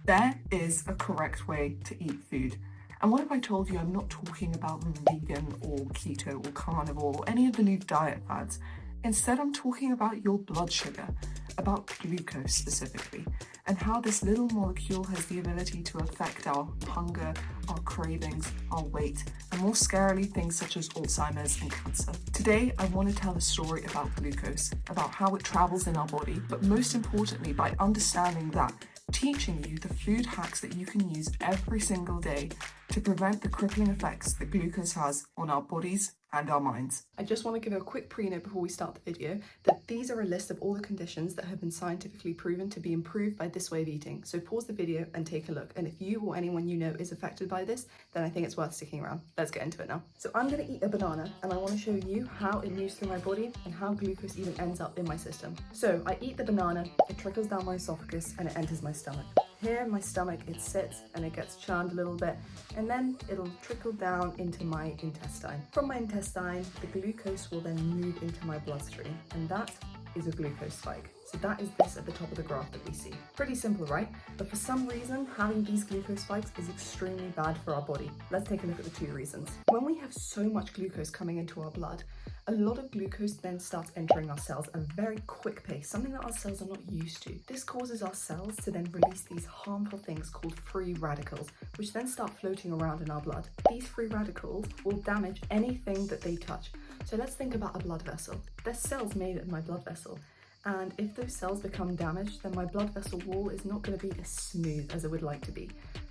There is a correct way to eat food. And what if I told you I'm not talking about vegan or keto or carnivore or any of the new diet fads? Instead, I'm talking about your blood sugar, about glucose specifically, and how this little molecule has the ability to affect our hunger, our cravings, our weight, and more scarily, things such as Alzheimer's and cancer. Today, I want to tell a story about glucose, about how it travels in our body, but most importantly, by understanding that, teaching you the food hacks that you can use every single day to prevent the crippling effects that glucose has on our bodies and our minds. I just want to give a quick pre-note before we start the video that these are a list of all the conditions that have been scientifically proven to be improved by this way of eating. So pause the video and take a look. And if you or anyone you know is affected by this, then I think it's worth sticking around. Let's get into it now. So I'm going to eat a banana and I want to show you how it moves through my body and how glucose even ends up in my system. So I eat the banana, it trickles down my esophagus and it enters my stomach. Here in my stomach it sits and it gets churned a little bit and then it'll trickle down into my intestine. From my intestine, the glucose will then move into my bloodstream and that is a glucose spike. So that is this at the top of the graph that we see. Pretty simple, right? But for some reason, having these glucose spikes is extremely bad for our body. Let's take a look at the two reasons. When we have so much glucose coming into our blood, a lot of glucose then starts entering our cells at a very quick pace, something that our cells are not used to. This causes our cells to then release these harmful things called free radicals, which then start floating around in our blood. These free radicals will damage anything that they touch. So let's think about a blood vessel. There's cells made in my blood vessel. And if those cells become damaged, then my blood vessel wall is not going to be as smooth as it would like to be.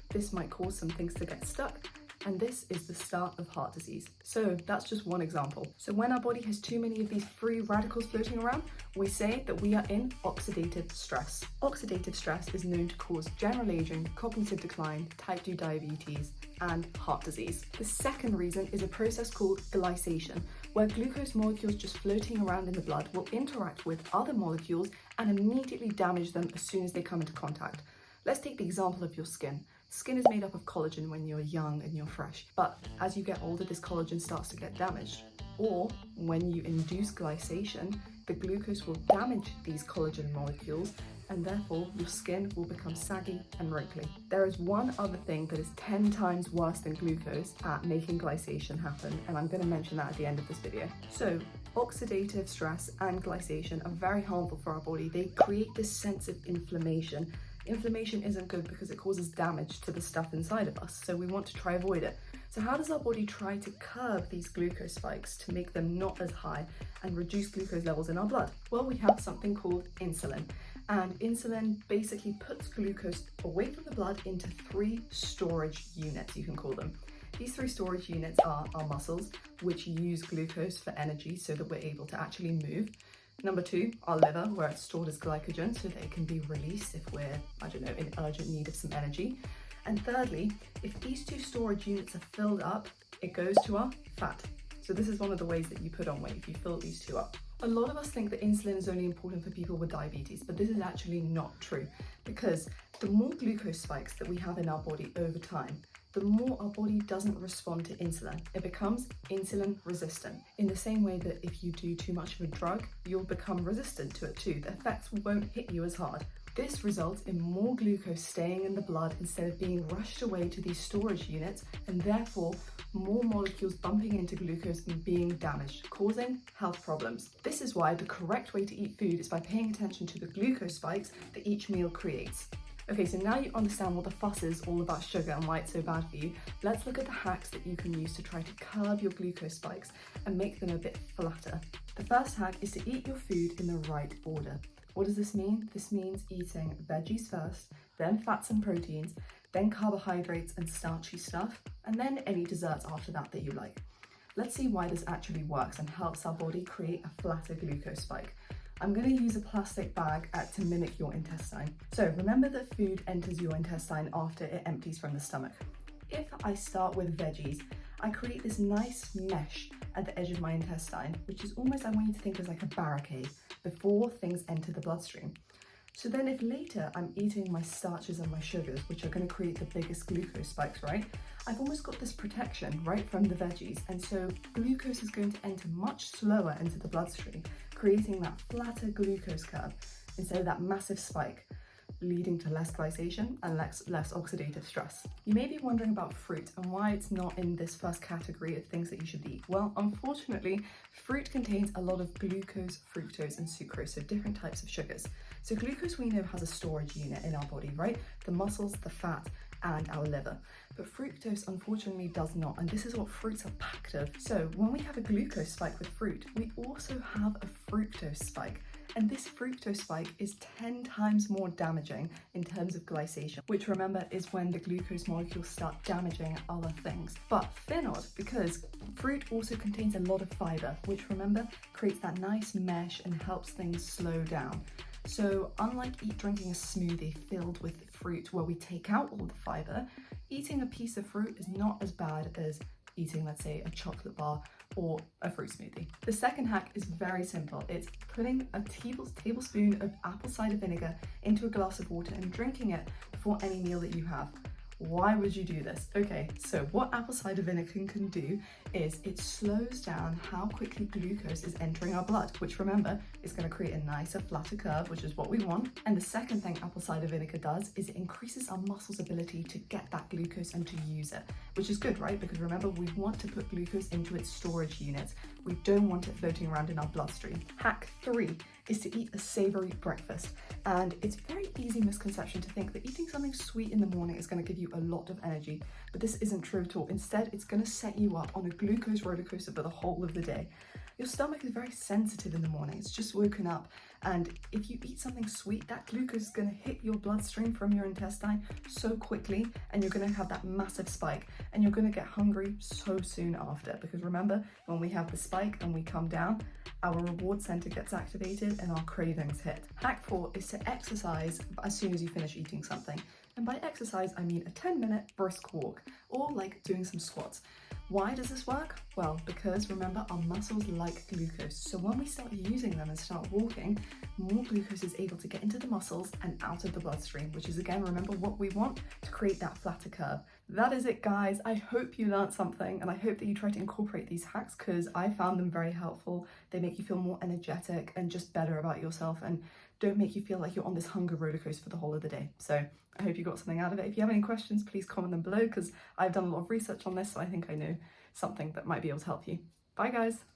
This might cause some things to get stuck, and this is the start of heart disease. So that's just one example. So when our body has too many of these free radicals floating around, we say that we are in oxidative stress. Oxidative stress is known to cause general aging, cognitive decline, type 2 diabetes, and heart disease. The second reason is a process called glycation, where glucose molecules just floating around in the blood will interact with other molecules and immediately damage them as soon as they come into contact. Let's take the example of your skin. Skin is made up of collagen when you're young and you're fresh, but as you get older, this collagen starts to get damaged. Or when you induce glycation, the glucose will damage these collagen molecules and therefore your skin will become saggy and wrinkly. There is one other thing that is 10 times worse than glucose at making glycation happen, and I'm going to mention that at the end of this video. So oxidative stress and glycation are very harmful for our body. They create this sense of inflammation. Inflammation isn't good because it causes damage to the stuff inside of us, so we want to try avoid it. So how does our body try to curb these glucose spikes to make them not as high and reduce glucose levels in our blood? Well, we have something called insulin, and insulin basically puts glucose away from the blood into 3 storage units, you can call them. These 3 storage units are our muscles, which use glucose for energy so that we're able to actually move. Number 2, our liver, where it's stored as glycogen so that it can be released if we're, in urgent need of some energy. And thirdly, if these 2 storage units are filled up, it goes to our fat. So this is one of the ways that you put on weight, if you fill these 2 up. A lot of us think that insulin is only important for people with diabetes, but this is actually not true, because the more glucose spikes that we have in our body over time, the more our body doesn't respond to insulin. It becomes insulin resistant. In the same way that if you do too much of a drug, you'll become resistant to it too. The effects won't hit you as hard. This results in more glucose staying in the blood instead of being rushed away to these storage units, and therefore more molecules bumping into glucose and being damaged, causing health problems. This is why the correct way to eat food is by paying attention to the glucose spikes that each meal creates. Okay, so now you understand what the fuss is all about sugar and why it's so bad for you. Let's look at the hacks that you can use to try to curb your glucose spikes and make them a bit flatter. The first hack is to eat your food in the right order. What does this mean? This means eating veggies first, then fats and proteins, then carbohydrates and starchy stuff, and then any desserts after that that you like. Let's see why this actually works and helps our body create a flatter glucose spike. I'm going to use a plastic bag to mimic your intestine. So remember that food enters your intestine after it empties from the stomach. If I start with veggies, I create this nice mesh at the edge of my intestine, which is almost, I want you to think as like a barricade before things enter the bloodstream. So then if later I'm eating my starches and my sugars, which are going to create the biggest glucose spikes, right? I've almost got this protection right from the veggies. And so glucose is going to enter much slower into the bloodstream, creating that flatter glucose curve instead of that massive spike. leading to less glycation and less oxidative stress. You may be wondering about fruit and why it's not in this first category of things that you should eat. Well, unfortunately, fruit contains a lot of glucose, fructose, and sucrose, so different types of sugars. So glucose, we know, has a storage unit in our body, right? The muscles, the fat, and our liver. But fructose unfortunately does not, and this is what fruits are packed of. So when we have a glucose spike with fruit, we also have a fructose spike. And this fructose spike is 10 times more damaging in terms of glycation, which remember is when the glucose molecules start damaging other things. But fear not, because fruit also contains a lot of fiber, which remember creates that nice mesh and helps things slow down. So unlike drinking a smoothie filled with fruit where we take out all the fiber, eating a piece of fruit is not as bad as eating, let's say, a chocolate bar or a fruit smoothie. The second hack is very simple. It's putting a tablespoon of apple cider vinegar into a glass of water and drinking it before any meal that you have. Why would you do this? Okay, so what apple cider vinegar can do is it slows down how quickly glucose is entering our blood, which remember is going to create a nicer, flatter curve, which is what we want. And the second thing apple cider vinegar does is it increases our muscles' ability to get that glucose and to use it, which is good, right? Because remember, we want to put glucose into its storage units. We don't want it floating around in our bloodstream. Hack 3 is to eat a savory breakfast. And it's a very easy misconception to think that eating something sweet in the morning is going to give you a lot of energy, but this isn't true at all. Instead, it's going to set you up on a glucose roller coaster for the whole of the day. Your stomach is very sensitive in the morning. It's just woken up. And if you eat something sweet, that glucose is going to hit your bloodstream from your intestine so quickly, and you're going to have that massive spike, and you're going to get hungry so soon after. Because remember, when we have the spike and we come down, our reward center gets activated and our cravings hit. Hack 4 is to exercise as soon as you finish eating something. And by exercise, I mean a 10-minute brisk walk, or like doing some squats. Why does this work? Well, because remember, our muscles like glucose. So when we start using them and start walking, more glucose is able to get into the muscles and out of the bloodstream, which is, again, remember, what we want to create that flatter curve. That is it, guys. I hope you learned something, and I hope that you try to incorporate these hacks, because I found them very helpful. They make you feel more energetic and just better about yourself, and don't make you feel like you're on this hunger roller coaster for the whole of the day. So I hope you got something out of it. If you have any questions, please comment them below, because I've done a lot of research on this, so I think I know something that might be able to help you. Bye, guys.